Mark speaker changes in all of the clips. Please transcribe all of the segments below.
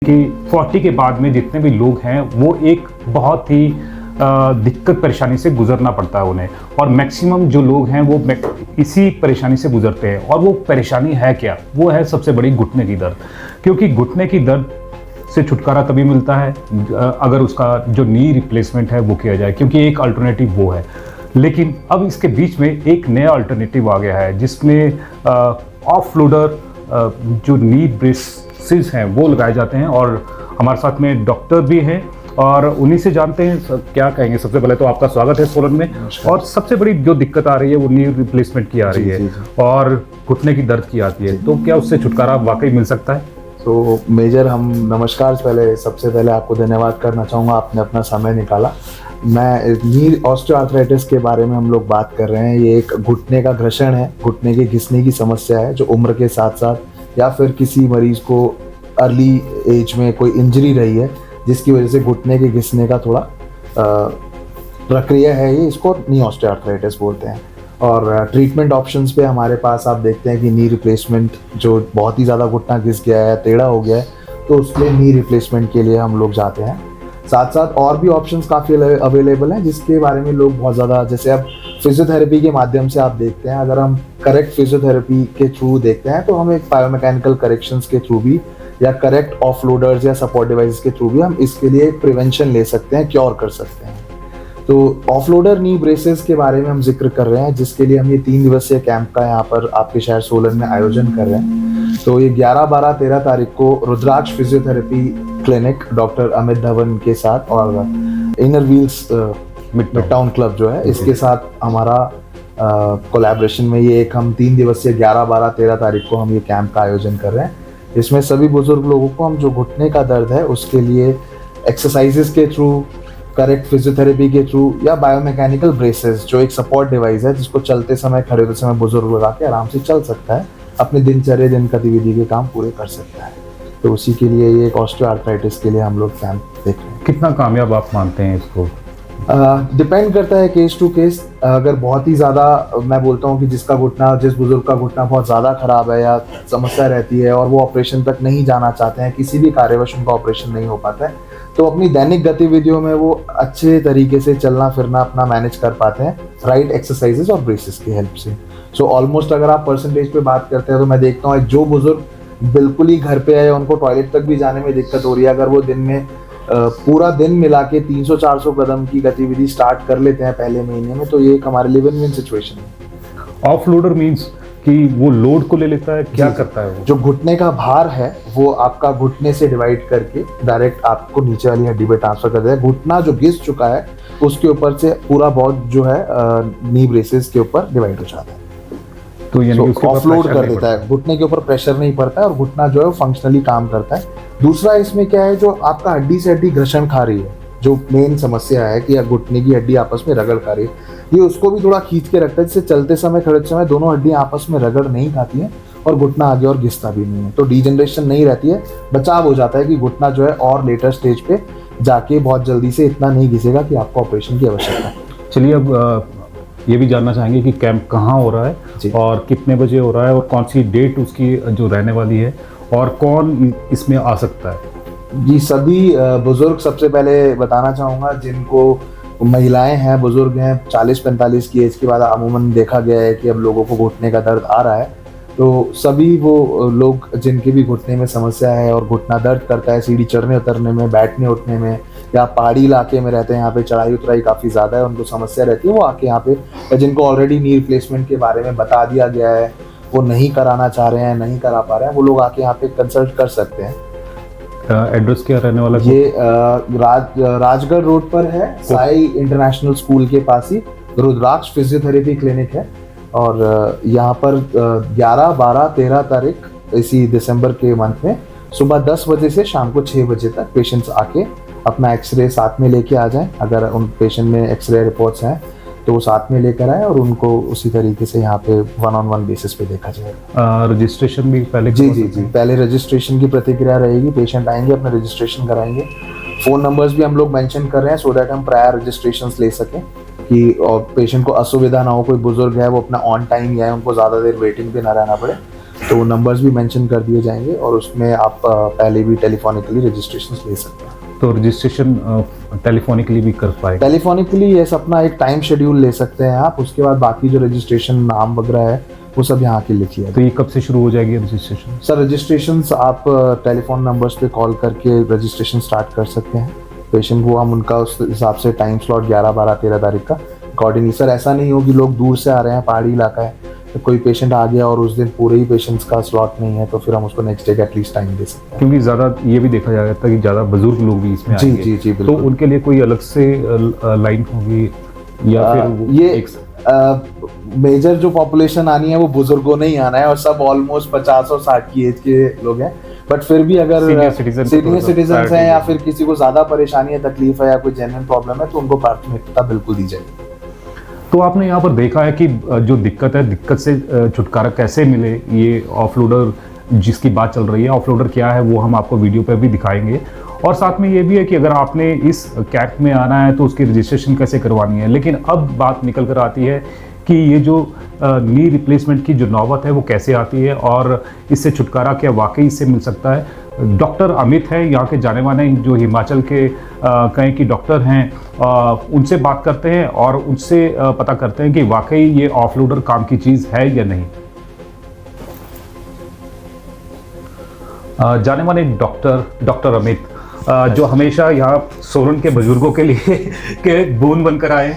Speaker 1: कि 40 के बाद में जितने भी लोग हैं वो एक बहुत ही दिक्कत परेशानी से गुजरना पड़ता है उन्हें, और मैक्सिमम जो लोग हैं वो इसी परेशानी से गुजरते हैं। और वो परेशानी है क्या? वो है सबसे बड़ी घुटने की दर्द। क्योंकि घुटने की दर्द से छुटकारा तभी मिलता है अगर उसका जो नी रिप्लेसमेंट है वो किया जाए, क्योंकि एक अल्टरनेटिव वो है। लेकिन अब इसके बीच में एक नया अल्टरनेटिव आ गया है जिसमें ऑफ लोडर जो नी ब्रेसेस हैं वो लगाए जाते हैं। और हमारे साथ में डॉक्टर भी हैं और उन्हीं से जानते हैं क्या कहेंगे। सबसे पहले तो आपका स्वागत है सोलन में। और सबसे बड़ी जो दिक्कत आ रही है वो नी रिप्लेसमेंट की आ रही है और घुटने की दर्द की आती है, तो क्या उससे छुटकारा वाकई मिल सकता है?
Speaker 2: तो मेजर हम नमस्कार। सबसे पहले आपको धन्यवाद करना चाहूँगा, आपने अपना समय निकाला। मैं नी ऑस्टियोआर्थराइटिस के बारे में हम लोग बात कर रहे हैं। ये एक घुटने का घर्षण है, घुटने के घिसने की समस्या है जो उम्र के साथ साथ या फिर किसी मरीज को अर्ली एज में कोई इंजरी रही है जिसकी वजह से घुटने के घिसने का थोड़ा प्रक्रिया है, ये इसको नी ऑस्टियोआर्थराइटिस बोलते हैं। और ट्रीटमेंट ऑप्शंस पे हमारे पास आप देखते हैं कि नी रिप्लेसमेंट, जो बहुत ही ज़्यादा घुटना घिस गया है, टेढ़ा हो गया है, तो उसके नी रिप्लेसमेंट के लिए हम लोग जाते हैं। साथ साथ और भी ऑप्शंस काफ़ी अवेलेबल हैं जिसके बारे में लोग बहुत ज़्यादा, जैसे अब फिजियोथेरेपी के माध्यम से आप देखते हैं, अगर हम करेक्ट फिजियोथेरेपी के थ्रू देखते हैं तो हम एक बायोमैकेनिकल करेक्शंस के थ्रू भी या करेक्ट ऑफलोडर्स या सपोर्ट डिवाइसेस के थ्रू भी हम इसके लिए प्रिवेंशन ले सकते हैं, क्योर कर सकते हैं। तो ऑफलोडर नी ब्रेसेस के बारे में हम जिक्र कर रहे हैं, जिसके लिए हम ये 3 दिवसीय कैंप का यहाँ पर आपके शहर सोलन में आयोजन कर रहे हैं। तो ये 11, 12, 13 तारीख को Rudraksh physiotherapy clinic doctor Amit Dhawan के साथ और inner wheels midtown club जो है इसके साथ हमारा कोलैबोरेशन में ये एक हम 3 दिवसीय 11, 12, 13 तारीख को हम ये कैंप का आयोजन कर रहे हैं। इसमें सभी बुजुर्ग लोगों को हम जो घुटने का दर्द है उसके लिए एक्सरसाइजेस के थ्रू, करेक्ट फिजियोथेरेपी के थ्रू या बायोमैकेनिकल ब्रेसेस जो एक सपोर्ट डिवाइस है जिसको चलते समय, खड़े होते समय बुजुर्ग लगा के आराम से चल सकता है, अपने दिनचर्या दिन गतिविधि के काम पूरे कर सकता है। तो उसी के लिए ये एक ऑस्टियोआर्थराइटिस के लिए हम लोग कैंप देख रहे हैं।
Speaker 1: कितना कामयाब आप मानते हैं इसको?
Speaker 2: डिपेंड करता है केस टू केस। अगर बहुत ही ज़्यादा, मैं बोलता हूँ कि जिस बुजुर्ग का घुटना बहुत ज़्यादा खराब है या समस्या रहती है और वो ऑपरेशन तक नहीं जाना चाहते हैं, किसी भी कार्यवश उनका ऑपरेशन नहीं हो पाता है, तो अपनी दैनिक गतिविधियों में वो अच्छे तरीके से चलना फिरना अपना मैनेज कर पाते हैं राइट एक्सरसाइजेस और ब्रेसेस की हेल्प से। सो ऑलमोस्ट अगर आप परसेंटेज पे बात करते हैं तो मैं देखता हूँ जो बुजुर्ग बिल्कुल ही घर पे है, उनको टॉयलेट तक भी जाने में दिक्कत हो रही है, अगर वो दिन में पूरा दिन मिला के 300-400 कदम की गतिविधि स्टार्ट कर लेते हैं पहले महीने में, तो ये एक हमारे लिए विन-विन सिचुएशन है।
Speaker 1: ऑफ लोडर मीन्स कि वो लोड को ले लेता है, क्या करता है वो?
Speaker 2: जो घुटने का भार है वो आपका घुटने से डिवाइड करके डायरेक्ट आपको नीचे वाली हड्डी पे ट्रांसफर कर देता है। घुटना जो घिस चुका है उसके ऊपर से पूरा बहुत जो है नी ब्रेसेस के ऊपर डिवाइड हो जाता है,
Speaker 1: तो यानी उसके
Speaker 2: ऑफलोड कर देता है। घुटने के ऊपर प्रेशर नहीं पड़ता है और घुटना जो है फंक्शनली काम करता है। दूसरा इसमें क्या है, जो आपका हड्डी से हड्डी घर्षण खा रही है, जो मेन समस्या है कि घुटने की हड्डी आपस में रगड़ खा रही है, ये उसको भी थोड़ा खींच के रखता है, जिससे चलते समय खड़े समय दोनों हड्डियां आपस में रगड़ नहीं खाती हैं और घुटना आगे और घिसता भी नहीं है, तो डीजनरेशन नहीं रहती है, बचाव हो जाता है कि घुटना जो है और लेटर स्टेज पे जाके बहुत जल्दी से इतना नहीं घिसेगा कि आपको ऑपरेशन की आवश्यकता है।
Speaker 1: चलिए अब ये भी जानना चाहेंगे कि कैंप कहाँ हो रहा है और कितने बजे हो रहा है और कौन सी डेट उसकी जो रहने वाली है और कौन इसमें आ सकता है?
Speaker 2: जी, सभी बुजुर्ग, सबसे पहले बताना चाहूँगा, जिनको महिलाएं हैं, बुजुर्ग हैं, 40-45 की एज के बाद अमूमन देखा गया है कि अब लोगों को घुटने का दर्द आ रहा है, तो सभी वो लोग जिनके भी घुटने में समस्या है और घुटना दर्द करता है सीढ़ी चढ़ने उतरने में, बैठने उठने में, या पहाड़ी इलाके में रहते हैं, यहाँ पे चढ़ाई उतराई काफ़ी ज़्यादा है, उनको समस्या रहती है, वो आके यहाँ पे, जिनको ऑलरेडी नी रिप्लेसमेंट के बारे में बता दिया गया है, वो नहीं कराना चाह रहे हैं, नहीं करा पा रहे हैं, वो लोग आके यहाँ पे कंसल्ट कर सकते हैं।
Speaker 1: एड्रेस क्या रहने वाला?
Speaker 2: ये राजगढ़ रोड पर है, साई इंटरनेशनल स्कूल के पास ही रुद्राक्ष फिजियोथेरेपी क्लिनिक है। और यहाँ पर 11, 12, 13 तारीख इसी दिसंबर के मंथ में सुबह 10 बजे से शाम को 6 बजे तक पेशेंट्स आके अपना एक्सरे साथ में लेके आ जाएं। अगर उन पेशेंट में एक्सरे रिपोर्ट्स हैं तो वो साथ में लेकर आए और उनको उसी तरीके से यहाँ पे 1-on-1 बेसिस पे देखा जाएगा।
Speaker 1: रजिस्ट्रेशन भी पहले?
Speaker 2: जी, पहले रजिस्ट्रेशन की प्रतिक्रिया रहेगी, पेशेंट आएंगे अपना रजिस्ट्रेशन कराएंगे। फ़ोन नंबर्स भी हम लोग मेंशन कर रहे हैं सो दैट हम प्रायर रजिस्ट्रेशंस ले सकें कि और पेशेंट को असुविधा ना हो, कोई बुजुर्ग है वो अपना ऑन टाइम ही है, उनको ज़्यादा देर वेटिंग पे ना रहना पड़े। तो नंबर्स भी मेंशन कर दिए जाएंगे और उसमें आप पहले भी टेलीफोनिकली रजिस्ट्रेशन ले सकते हैं।
Speaker 1: तो रजिस्ट्रेशन टेलीफोनिकली भी कर पाए?
Speaker 2: टेलीफोनिकली यस, अपना एक टाइम शेड्यूल ले सकते हैं आप, उसके बाद बाकी जो रजिस्ट्रेशन नाम वगैरह है वो सब यहाँ के लिखिए।
Speaker 1: तो ये कब से शुरू हो जाएगी रजिस्ट्रेशन?
Speaker 2: सर रजिस्ट्रेशन आप टेलीफोन नंबर्स पे कॉल करके रजिस्ट्रेशन स्टार्ट कर सकते हैं। पेशेंट को हम उनका उस हिसाब से टाइम स्लॉट 11, 12, 13 तारीख का अकॉर्डिंगली। सर ऐसा नहीं हो कि लोग दूर से आ रहे हैं, पहाड़ी इलाका है, तो कोई पेशेंट आ गया और उस दिन पूरे ही पेशेंट्स का स्लॉट नहीं है, तो फिर हम उसको नेक्स्ट डे का एटलीस्ट टाइम दे सकते हैं।
Speaker 1: क्योंकि ज़्यादा ये भी देखा जा रहा था कि ज़्यादा बुजुर्ग लोग भी इसमें
Speaker 2: जी
Speaker 1: आएंगे।
Speaker 2: जी जी
Speaker 1: तो
Speaker 2: बिल्कुल।
Speaker 1: उनके लिए कोई अलग से लाइन होगी या फिर
Speaker 2: ये मेजर जो पॉपुलेशन आनी है वो बुजुर्गों ने ही आना है और सब ऑलमोस्ट 50 और 60 की एज के लोग हैं। बट फिर भी अगर सीनियर सिटीजन हैं या फिर किसी को ज्यादा परेशानी है, तकलीफ है या कोई जेन्युइन प्रॉब्लम है, तो उनको प्राथमिकता बिल्कुल दी जाएगी।
Speaker 1: तो आपने यहाँ पर देखा है कि जो दिक्कत है, दिक्कत से छुटकारा कैसे मिले, ये ऑफलोडर जिसकी बात चल रही है, ऑफलोडर क्या है वो हम आपको वीडियो पर भी दिखाएंगे। और साथ में ये भी है कि अगर आपने इस कैंप में आना है तो उसकी रजिस्ट्रेशन कैसे करवानी है। लेकिन अब बात निकल कर आती है कि ये जो नी रिप्लेसमेंट की जो नौबत है वो कैसे आती है और इससे छुटकारा क्या वाकई इससे मिल सकता है। डॉक्टर अमित हैं यहाँ के जाने माने, जो हिमाचल के कहें कि डॉक्टर हैं, उनसे बात करते हैं और उनसे पता करते हैं कि वाकई ये ऑफलोडर काम की चीज़ है या नहीं। जाने माने डॉक्टर अमित, जो हमेशा यहाँ सोलन के बुजुर्गों के लिए के बून बनकर आए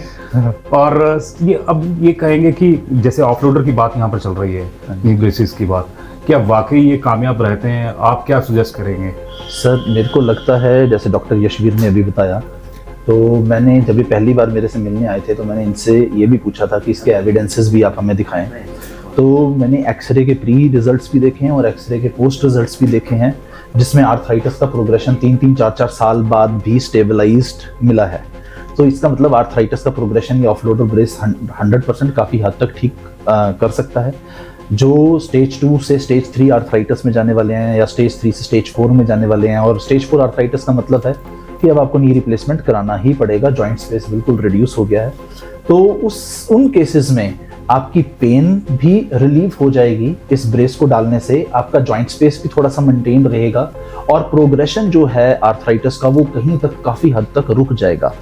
Speaker 1: और ये अब ये कहेंगे कि जैसे ऑफलोडर की बात यहाँ पर चल रही है, नी ब्रेसेस की बात, क्या वाकई ये कामयाब रहते हैं? आप क्या सजेस्ट करेंगे?
Speaker 3: सर मेरे को लगता है, जैसे डॉक्टर यशवीर ने अभी बताया, तो मैंने जब भी पहली बार मेरे से मिलने आए थे तो मैंने इनसे ये भी पूछा था कि इसके एविडेंसेस भी आप हमें दिखाएं। तो मैंने एक्सरे के प्री रिजल्ट्स भी देखे हैं और एक्सरे के पोस्ट रिजल्ट्स भी देखे हैं, जिसमें आर्थराइटिस का प्रोग्रेशन 3-3, 4-4 साल बाद भी स्टेबलाइज्ड मिला है। तो इसका मतलब आर्थराइटिस का प्रोग्रेशन ये ऑफलोडर ब्रेस 100% काफ़ी हद तक ठीक कर सकता है। जो स्टेज 2 से स्टेज 3 आर्थराइटिस में जाने वाले हैं या स्टेज 3 से स्टेज 4 में जाने वाले हैं, और स्टेज 4 आर्थराइटिस का मतलब है कि अब आपको नी रिप्लेसमेंट कराना ही पड़ेगा, जॉइंट स्पेस बिल्कुल रिड्यूस हो गया है। तो उन केसेस में आपकी पेन भी रिलीव हो जाएगी इस ब्रेस को डालने से, आपका जॉइंट स्पेस भी थोड़ा सा मेंटेन रहेगा और प्रोग्रेशन जो है आर्थराइटिस का वो कहीं तक काफ़ी हद तक रुक जाएगा।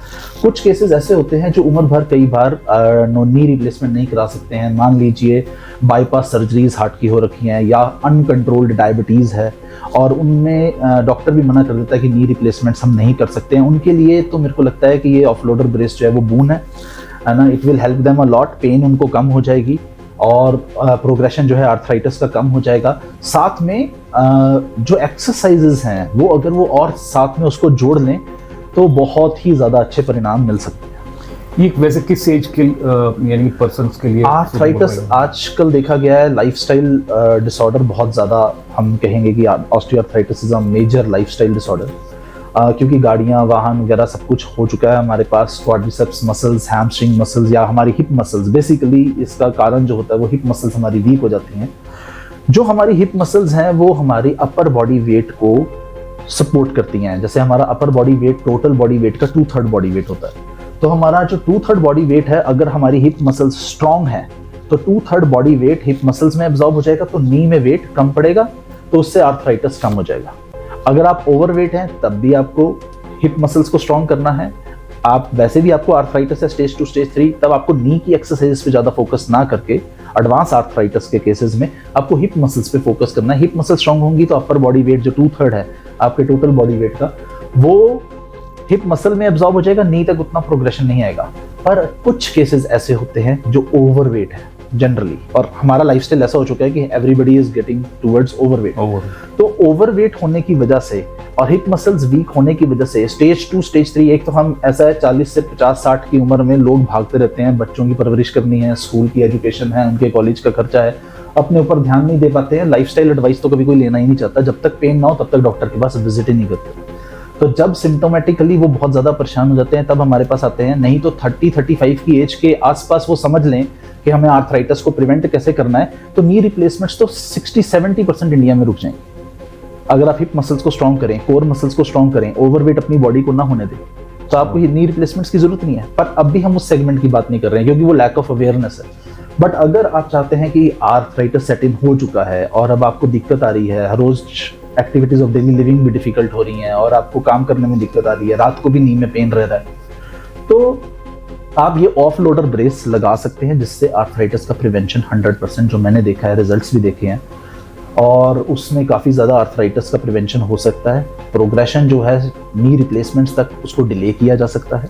Speaker 3: कुछ केसेस ऐसे होते हैं जो उम्र भर कई बार नी रिप्लेसमेंट नहीं करा सकते हैं। मान लीजिए बाईपास सर्जरीज हार्ट की हो रखी हैं या अनकंट्रोल्ड डायबिटीज़ है और उनमें डॉक्टर भी मना कर देता है कि नी रिप्लेसमेंट्स हम नहीं कर सकते हैं। उनके लिए तो मेरे को लगता है कि ये ऑफलोडर ब्रेस जो है वो बून है ना, it will help them a lot. Pain उनको कम हो जाएगी और प्रोग्रेशन जो है आर्थराइटिस का कम हो जाएगा। साथ में जो एक्सरसाइजेज हैं वो अगर वो और साथ में उसको जोड़ लें तो बहुत ही ज़्यादा अच्छे परिणाम मिल सकते हैं।
Speaker 1: ये वैसे किस एज के यानी पर्सन्स के लिए
Speaker 3: आर्थराइटिस आजकल देखा गया है लाइफस्टाइल डिसऑर्डर बहुत ज़्यादा, हम कहेंगे कि osteoarthritis is a major lifestyle disorder, क्योंकि गाड़ियाँ, वाहन वगैरह सब कुछ हो चुका है हमारे पास। क्वाड्रिसेप्स मसल्स, हैमस्ट्रिंग मसल्स या हमारी हिप मसल्स, बेसिकली इसका कारण जो होता है वो हिप मसल्स हमारी वीक हो जाती हैं। जो हमारी हिप मसल्स हैं वो हमारी अपर बॉडी वेट को सपोर्ट करती हैं। जैसे हमारा upper body weight total body weight का 2/3 बॉडी वेट होता है, तो हमारा जो 2/3 बॉडी वेट है, अगर हमारी हिप मसल्स स्ट्रॉन्ग है तो 2/3 बॉडी वेट हिप मसल्स में एब्जॉर्ब हो जाएगा, तो नी में वेट कम पड़ेगा, तो उससे आर्थराइटिस कम हो जाएगा। अगर आप ओवरवेट हैं तब भी आपको हिप मसल्स को स्ट्रॉन्ग करना है। आप वैसे भी आपको आर्थराइटिस है स्टेज 2 स्टेज 3, तब आपको नी की एक्सरसाइज पे ज़्यादा फोकस ना करके एडवांस आर्थराइटिस के केसेस में आपको हिप मसल्स पे फोकस करना है। हिप मसल स्ट्रॉन्ग होंगी तो अपर बॉडी वेट जो 2/3 है आपके टोटल बॉडी वेट का, वो हिप मसल में एब्जॉर्ब हो जाएगा, नी तक उतना प्रोग्रेशन नहीं आएगा। पर कुछ केसेस ऐसे होते हैं जो ओवरवेट है जनरली, और हमारा लाइफस्टाइल ऐसा हो चुका है कि everybody is getting towards overweight. तो ओवरवेट होने की वजह से और हिप मसल्स वीक होने की वजह से स्टेज 2 स्टेज 3, एक तो हम ऐसा है 40 से 50-60 की उम्र में लोग भागते रहते हैं, बच्चों की परवरिश करनी है, स्कूल की एजुकेशन है, उनके कॉलेज का खर्चा है, अपने ऊपर ध्यान नहीं दे पाते हैं। लाइफस्टाइल एडवाइस तो कभी कोई लेना ही नहीं चाहता, जब तक पेन ना हो तब तक डॉक्टर के पास विजिट ही नहीं करते। तो जब सिम्टोमेटिकली वो बहुत ज़्यादा परेशान हो जाते हैं तब हमारे पास आते हैं। नहीं तो 30-35 की एज के आसपास वो समझ लें कि हमें आर्थराइटिस को प्रिवेंट कैसे करना है, तो नी रिप्लेसमेंट्स तो 60-70% इंडिया में रुक जाएंगे अगर आप हिप मसल्स को स्ट्रॉन्ग करें, कोर मसल्स को स्ट्रॉन्ग करें, ओवरवेट अपनी बॉडी को ना होने दें, तो आपको नी रिप्लेसमेंट्स की जरूरत नहीं है। पर अब भी हम उस सेगमेंट की बात नहीं कर रहे हैं क्योंकि वो लैक ऑफ अवेयरनेस है। बट अगर आप चाहते हैं कि आर्थराइटिस सेट इन हो चुका है और अब आपको दिक्कत आ रही है, हर रोज एक्टिविटीज ऑफ डेली लिविंग भी डिफिकल्ट हो रही हैं और आपको काम करने में दिक्कत आ रही है, रात को भी नी में पेन रह रहा है, तो आप ये ऑफ लोडर ब्रेस लगा सकते हैं, जिससे आर्थराइटिस का प्रिवेंशन 100% जो मैंने देखा है, रिजल्ट्स भी देखे हैं, और उसमें काफ़ी ज़्यादा आर्थराइटिस का प्रिवेंशन हो सकता है। प्रोग्रेशन जो है नी रिप्लेसमेंट्स तक उसको डिले किया जा सकता है।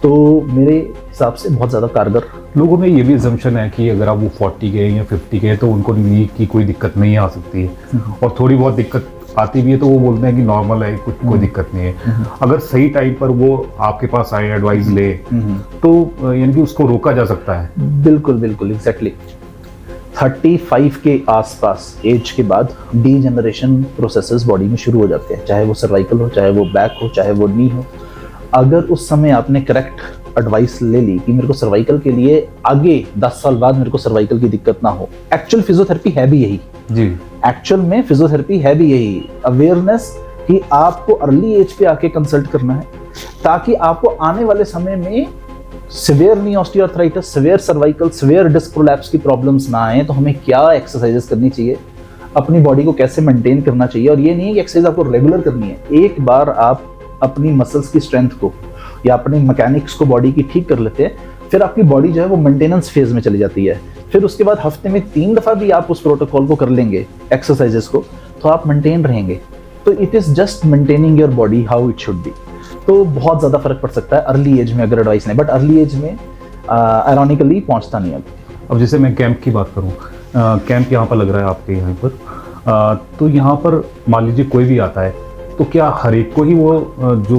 Speaker 3: तो मेरे हिसाब से बहुत ज़्यादा कारगर।
Speaker 1: लोगों में ये भी अजम्पशन है कि अगर आप वो 40 के या 50 के हैं तो उनको नी की कोई दिक्कत नहीं आ सकती है, और थोड़ी बहुत दिक्कत आती भी है तो वो बोलते हैं कि नॉर्मल है, कुछ कोई दिक्कत नहीं है। अगर सही टाइम पर वो आपके पास आए, एडवाइस ले, तो यानी कि उसको रोका जा सकता है।
Speaker 3: बिल्कुल बिल्कुल एग्जैक्टली। 35 के आसपास एज के बाद डीजेनरेशन प्रोसेसेस बॉडी में शुरू हो जाते हैं, चाहे वो सर्वाइकल हो, चाहे वो बैक हो, चाहे वो नी हो। अगर उस समय आपने करेक्ट एडवाइस ले ली कि मेरे को सर्वाइकल के लिए आगे 10 साल बाद मेरे को सर्वाइकल की दिक्कत ना हो, एक्चुअल फिजियोथेरेपी है भी यही
Speaker 1: जी।
Speaker 3: एक्चुअल में फिजियोथेरेपी है भी यही, अवेयरनेस कि आपको अर्ली एज पे आके कंसल्ट करना है, ताकि आपको आने वाले समय में severe knee osteoarthritis, severe cervical, severe disc prolapse की प्रॉब्लम्स ना आए। तो हमें क्या एक्सरसाइजेस करनी चाहिए, अपनी बॉडी को कैसे मेंटेन करना चाहिए, और ये नहीं है कि एक्सरसाइज आपको रेगुलर करनी है। एक बार आप अपनी मसल्स की स्ट्रेंथ को या अपने मैकेनिक्स को बॉडी की ठीक कर लेते हैं, फिर आपकी बॉडी जो है वो मेंटेनेंस फेज में चली जाती है। फिर उसके बाद हफ्ते में 3 दफा भी आप उस प्रोटोकॉल को कर लेंगे, एक्सरसाइजेस को, तो आप मेंटेन रहेंगे। तो it is just maintaining your body how it should be. तो बहुत ज्यादा फर्क पड़ सकता है अर्ली एज में अगर एडवाइस नहीं, बट अर्ली एज में आयरॉनिकली पहुंचता नहीं है।
Speaker 1: अब जैसे मैं कैंप की बात करूं, कैंप यहाँ पर लग रहा है आपके यहाँ पर, तो यहाँ पर मान लीजिए कोई भी आता है, तो क्या हर एक को ही वो जो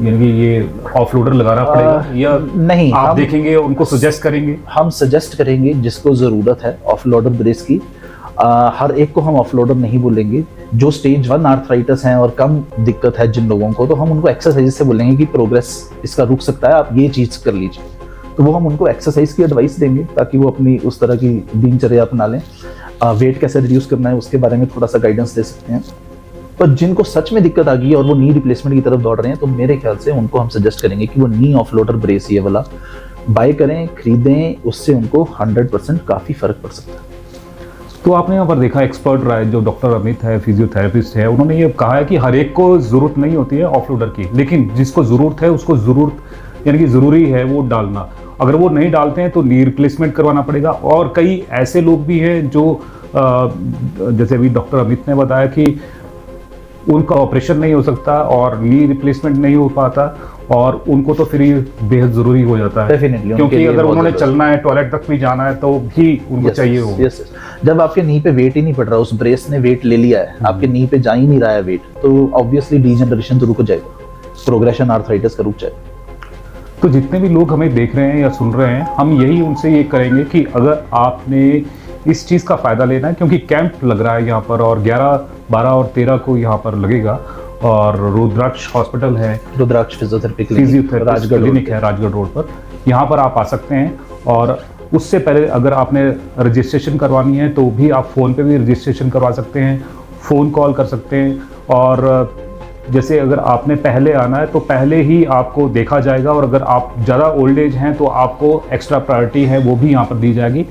Speaker 1: यानी कि ये ऑफ लोडर लगाना पड़ेगा, या
Speaker 3: नहीं,
Speaker 1: आप देखेंगे, उनको सजेस्ट करेंगे?
Speaker 3: हम सजेस्ट करेंगे जिसको ज़रूरत है ऑफ लोडर ब्रेस की। हर एक को हम ऑफ लोडर नहीं बोलेंगे। जो स्टेज 1 आर्थराइटिस हैं और कम दिक्कत है जिन लोगों को, तो हम उनको एक्सरसाइज से बोलेंगे कि प्रोग्रेस इसका रुक सकता है, आप ये चीज़ कर लीजिए। तो वो हम उनको एक्सरसाइज की एडवाइस देंगे ताकि वो अपनी उस तरह की दिनचर्या अपना लें। वेट कैसे रिड्यूस करना है उसके बारे में थोड़ा सा गाइडेंस दे सकते हैं। पर जिनको सच में दिक्कत आ गई है और वो नी रिप्लेसमेंट की तरफ दौड़ रहे हैं, तो मेरे ख्याल से उनको हम सजेस्ट करेंगे कि वो नी ऑफ लोडर ब्रेस ये वाला बाय करें, खरीदें। उससे उनको 100% काफ़ी फ़र्क पड़ सकता है।
Speaker 1: तो आपने यहाँ पर देखा एक्सपर्ट राय जो डॉक्टर अमित है, फिजियोथेरेपिस्ट है, उन्होंने ये कहा है कि हर एक को ज़रूरत नहीं होती है ऑफ लोडर की, लेकिन जिसको ज़रूरत है उसको ज़रूरत यानी कि ज़रूरी है वो डालना। अगर वो नहीं डालते हैं तो नी रिप्लेसमेंट करवाना पड़ेगा। और कई ऐसे लोग भी हैं जो जैसे अभी डॉक्टर अमित ने बताया कि उनका ऑपरेशन नहीं हो सकता और नी रिप्लेसमेंट नहीं हो पाता, और उनको तो फिर ये बेहद ज़रूरी हो जाता है।
Speaker 3: डेफिनेटली,
Speaker 1: क्योंकि अगर उन्होंने चलना है, टॉयलेट तक भी जाना है, तो भी उनको चाहिए हो।
Speaker 3: यस। जब आपके नी पे वेट ही नहीं पड़ रहा, उस ब्रेस ने वेट ले लिया है, आपके नी पे जा ही नहीं रहा है वेट, तो ऑब्वियसली डीजेनरेशन तो रुक जाएगा, प्रोग्रेशन आर्थराइटिस का रुक जाएगा।
Speaker 1: तो जितने भी लोग हमें देख रहे हैं या सुन रहे हैं, हम यही उनसे ये करेंगे कि अगर आपने इस चीज़ का फ़ायदा लेना है, क्योंकि कैंप लग रहा है यहाँ पर, और 11, 12 और 13 को यहाँ पर लगेगा, और रुद्राक्ष हॉस्पिटल है,
Speaker 3: रुद्राक्ष फिजियोथेरेपी
Speaker 1: क्लिनिक है राजगढ़ रोड पर, यहाँ पर आप आ सकते हैं। और उससे पहले अगर आपने रजिस्ट्रेशन करवानी है तो भी आप फ़ोन पे भी रजिस्ट्रेशन करवा सकते हैं, फ़ोन कॉल कर सकते हैं। और जैसे अगर आपने पहले आना है तो पहले ही आपको देखा जाएगा, और अगर आप ज़्यादा ओल्ड एज हैं तो आपको एक्स्ट्रा प्रायोरिटी है वो भी यहाँ पर दी जाएगी।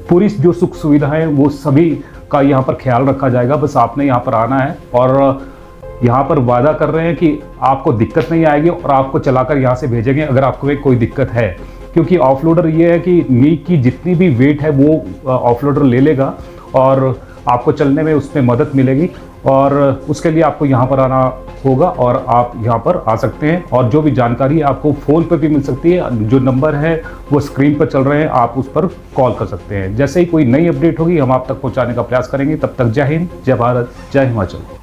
Speaker 1: पूरी जो सुख सुविधाएं वो सभी का यहाँ पर ख्याल रखा जाएगा। बस आपने यहाँ पर आना है, और यहाँ पर वादा कर रहे हैं कि आपको दिक्कत नहीं आएगी और आपको चलाकर यहाँ से भेजेंगे अगर आपको कोई दिक्कत है। क्योंकि ऑफ लोडर ये है कि नी की जितनी भी वेट है वो ऑफ लोडर ले लेगा, और आपको चलने में उसमें मदद मिलेगी। और उसके लिए आपको यहाँ पर आना होगा, और आप यहाँ पर आ सकते हैं। और जो भी जानकारी आपको फ़ोन पर भी मिल सकती है, जो नंबर है वो स्क्रीन पर चल रहे हैं, आप उस पर कॉल कर सकते हैं। जैसे ही कोई नई अपडेट होगी हम आप तक पहुँचाने का प्रयास करेंगे। तब तक जय हिंद, जय भारत, जय हिमाचल।